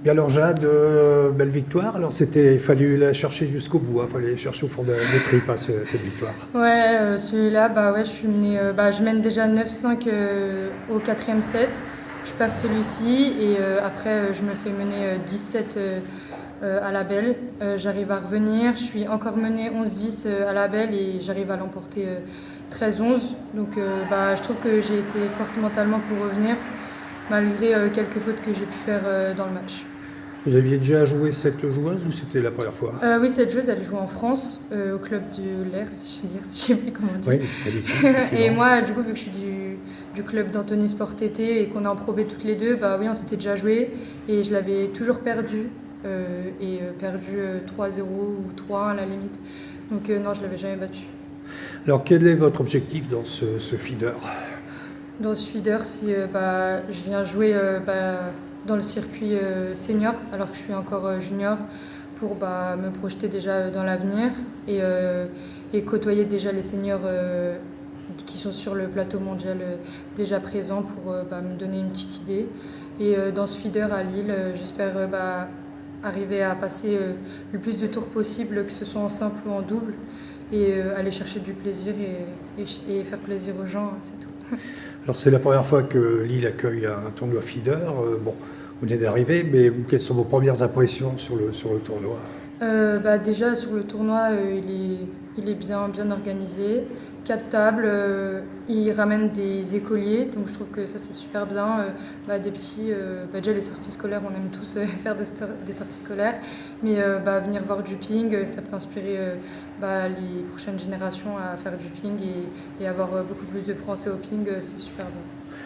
Et alors Jade, belle victoire. Alors il fallu la chercher jusqu'au bout, il fallait chercher au fond des tripes cette victoire. Ouais, celui-là, bah ouais, je suis menée, je mène déjà 9-5 au quatrième set. Je perds celui-ci et après je me fais mener 17 à la belle. J'arrive à revenir, je suis encore menée 11-10 à la belle et j'arrive à l'emporter 13-11. Donc je trouve que j'ai été forte mentalement pour revenir, malgré quelques fautes que j'ai pu faire dans le match. Vous aviez déjà joué cette joueuse ou c'était la première fois? Oui, cette joueuse, elle joue en France, au club de Lers, je sais plus comment on dit. Oui, elle est ici, Et effectivement. moi, du coup, vu que je suis du club d'Anthony Sport TT et qu'on est en Pro B toutes les deux, bah oui, on s'était déjà joué et je l'avais toujours perdu, perdu 3-0 ou 3-1 à la limite. Donc non, je l'avais jamais battu. Alors quel est votre objectif dans ce feeder? Dans ce feeder, si je viens jouer dans le circuit senior, alors que je suis encore junior, pour me projeter déjà dans l'avenir et côtoyer déjà les seniors qui sont sur le plateau mondial déjà présents pour me donner une petite idée. Et dans ce feeder à Lille, j'espère arriver à passer le plus de tours possible, que ce soit en simple ou en double, et aller chercher du plaisir et faire plaisir aux gens, c'est tout. Alors c'est la première fois que Lille accueille un tournoi feeder. Bon, vous venez d'arriver, mais quelles sont vos premières impressions sur le tournoi? Déjà sur le tournoi, il est bien organisé. 4 tables, il ramène des écoliers, donc je trouve que ça c'est super bien. Des petits, déjà les sorties scolaires, on aime tous faire des sorties scolaires, mais venir voir du ping, ça peut inspirer les prochaines générations à faire du ping et avoir beaucoup plus de Français au ping, c'est super bien.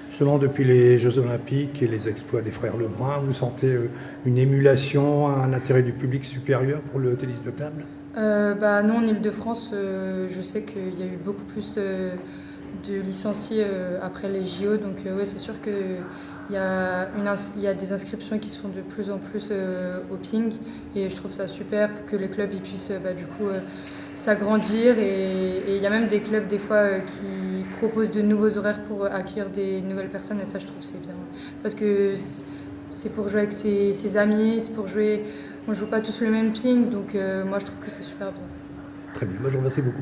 Justement, depuis les Jeux Olympiques et les exploits des frères Lebrun, vous sentez une émulation, un intérêt du public supérieur pour le tennis de table? Nous, en Ile-de-France, je sais qu'il y a eu beaucoup plus de licenciés après les JO. Donc, ouais, c'est sûr qu'il y a des inscriptions qui se font de plus en plus au ping. Et je trouve ça super que les clubs ils puissent s'agrandir. Et il y a même des clubs, des fois, qui proposent de nouveaux horaires pour accueillir des nouvelles personnes. Et ça, je trouve c'est bien. Parce que c'est pour jouer avec ses amis, c'est pour jouer. On ne joue pas tous le même ping, donc moi je trouve que c'est super bien. Très bien, moi je vous remercie beaucoup.